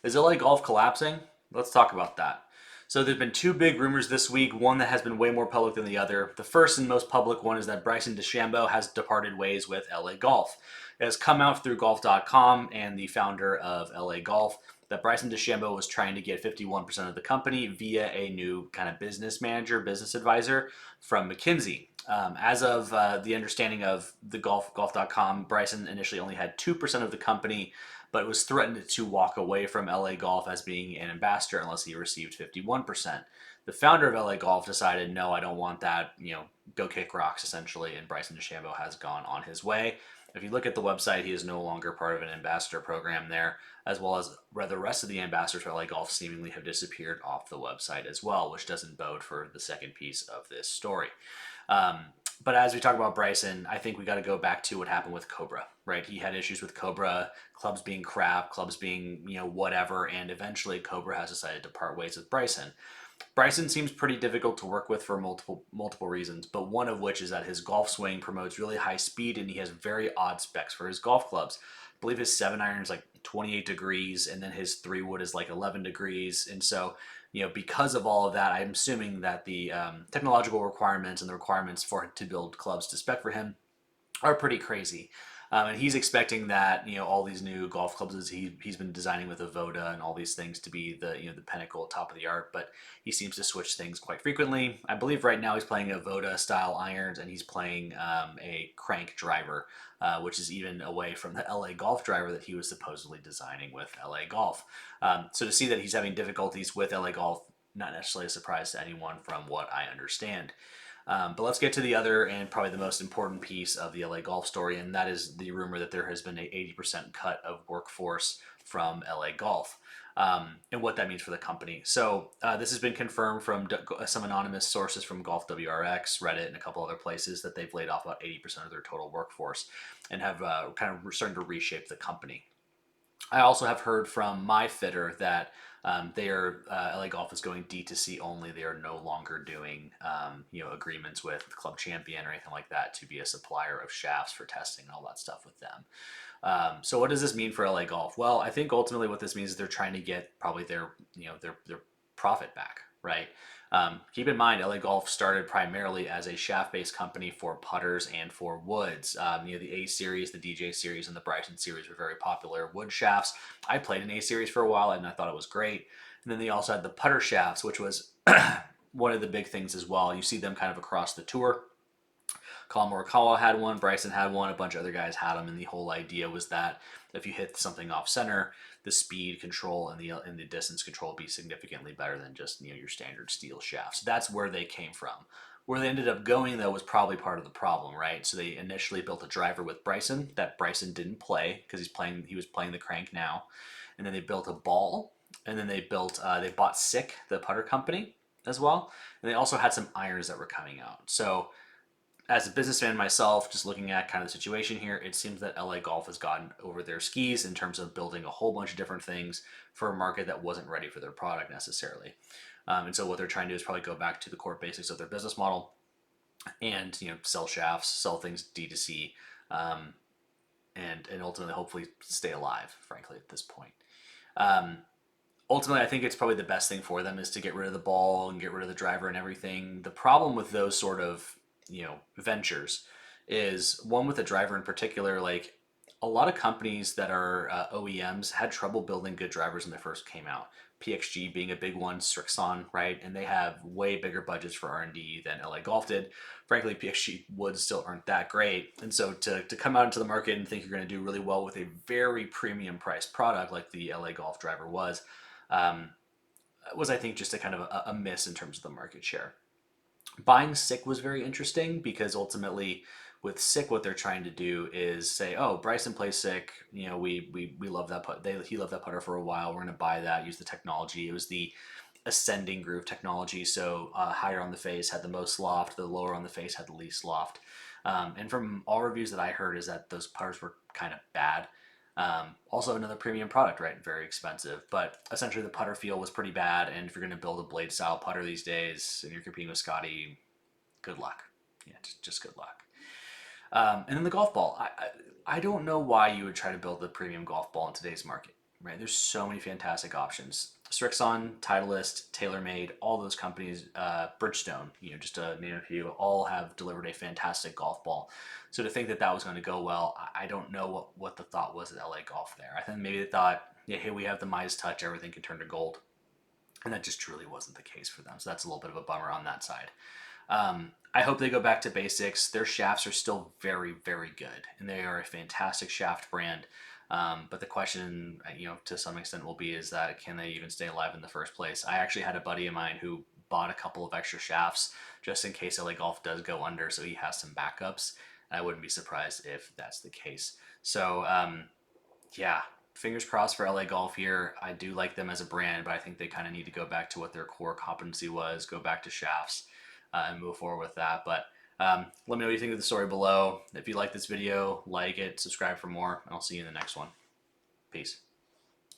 Is LA Golf collapsing? Let's talk about that. So there's been two big rumors this week, one that has been way more public than the other. The first and most public one is that Bryson DeChambeau has departed ways with LA Golf. It has come out through golf.com and the founder of LA Golf that Bryson DeChambeau was trying to get 51% of the company via a new kind of business manager, business advisor from McKinsey. As of the understanding of the golf.com, Bryson initially only had 2% of the company, but was threatened to walk away from LA Golf as being an ambassador unless he received 51%. The founder of LA Golf decided, no, I don't want that, go kick rocks essentially, and Bryson DeChambeau has gone on his way. If you look at the website, he is no longer part of an ambassador program there, as well as the rest of the ambassadors for LA Golf seemingly have disappeared off the website as well, which doesn't bode for the second piece of this story. Um, but as we talk about Bryson, I think we got to go back to what happened with Cobra, right? He had issues with Cobra, clubs being crap, clubs being, whatever, and eventually Cobra has decided to part ways with Bryson. Bryson seems pretty difficult to work with for multiple reasons, but one of which is that his golf swing promotes really high speed and he has very odd specs for his golf clubs. I believe his 7 iron is like 28 degrees and then his 3 wood is like 11 degrees. And so, because of all of that, I'm assuming that the technological requirements and the requirements for to build clubs to spec for him are pretty crazy. And he's expecting that all these new golf clubs he's been designing with Avoda and all these things to be the pinnacle, top of the art. But he seems to switch things quite frequently. I believe right now he's playing Avoda style irons and he's playing a crank driver, which is even away from the LA Golf driver that he was supposedly designing with LA Golf. So to see that he's having difficulties with LA Golf, not necessarily a surprise to anyone from what I understand. But let's get to the other and probably the most important piece of the LA Golf story, and that is the rumor that there has been a 80% cut of workforce from LA Golf. And what that means for the company. So this has been confirmed from some anonymous sources from Golf WRX, Reddit, and a couple other places that they've laid off about 80% of their total workforce and have kind of starting to reshape the company. I also have heard from my fitter that LA Golf is going D2C only. They are no longer doing agreements with Club Champion or anything like that to be a supplier of shafts for testing and all that stuff with them. So what does this mean for LA Golf? Well, I think ultimately what this means is they're trying to get probably their profit back, right? Keep in mind, LA Golf started primarily as a shaft-based company for putters and for woods. The A series, the DJ series, and the Bryson series were very popular wood shafts. I played an A series for a while and I thought it was great. And then they also had the putter shafts, which was one of the big things as well. You see them kind of across the tour. Colin Morikawa had one, Bryson had one, a bunch of other guys had them, and the whole idea was that if you hit something off center, the speed control and the distance control would be significantly better than just your standard steel shafts. That's where they came from. Where they ended up going though was probably part of the problem, right? So they initially built a driver with Bryson that Bryson didn't play because he was playing the crank now, and then they built a ball, and then they bought Sick, the putter company, as well, and they also had some irons that were coming out. So as a businessman myself, just looking at kind of the situation here, it seems that LA Golf has gotten over their skis in terms of building a whole bunch of different things for a market that wasn't ready for their product necessarily. And so what they're trying to do is probably go back to the core basics of their business model and sell shafts, sell things D2C, um, and ultimately hopefully stay alive. Frankly, at this point. Um, Ultimately, I think it's probably the best thing for them is to get rid of the ball and get rid of the driver and everything. The problem with those sort of ventures is one with the driver in particular. Like a lot of companies that are OEMs had trouble building good drivers when they first came out. PXG being a big one, Strixon, right? And they have way bigger budgets for R&D than LA Golf did. Frankly, PXG woods still aren't that great. And so to come out into the market and think you're going to do really well with a very premium priced product like the LA Golf driver um, was I think just a kind of a miss in terms of the market share. Buying Sick was very interesting because ultimately with Sick what they're trying to do is say, oh, Bryson plays Sick, we love that he loved that putter for a while, we're going to buy that, use the technology. It was the ascending groove technology, so higher on the face had the most loft, the lower on the face had the least loft. And from all reviews that I heard is that those putters were kind of bad. Also, another premium product, right? Very expensive, but essentially the putter feel was pretty bad. And if you're going to build a blade style putter these days and you're competing with Scotty, good luck. Yeah, just good luck. And then the golf ball. I don't know why you would try to build the premium golf ball in today's market. right? There's so many fantastic options. Strixon, Titleist, TaylorMade, all those companies, Bridgestone, just to name a few, all have delivered a fantastic golf ball. So to think that that was going to go well, I don't know what the thought was at LA Golf there. I think maybe they thought, yeah, hey, we have the Mize Touch, everything can turn to gold. And that just truly wasn't the case for them. So that's a little bit of a bummer on that side. I hope they go back to basics. Their shafts are still very, very good, and they are a fantastic shaft brand. But the question, to some extent, will be is that can they even stay alive in the first place? I actually had a buddy of mine who bought a couple of extra shafts just in case LA Golf does go under, so he has some backups. I wouldn't be surprised if that's the case. So, yeah, fingers crossed for LA Golf here. I do like them as a brand, but I think they kind of need to go back to what their core competency was, go back to shafts, and move forward with that. But let me know what you think of the story below. If you like this video, like it, subscribe for more, and I'll see you in the next one. Peace.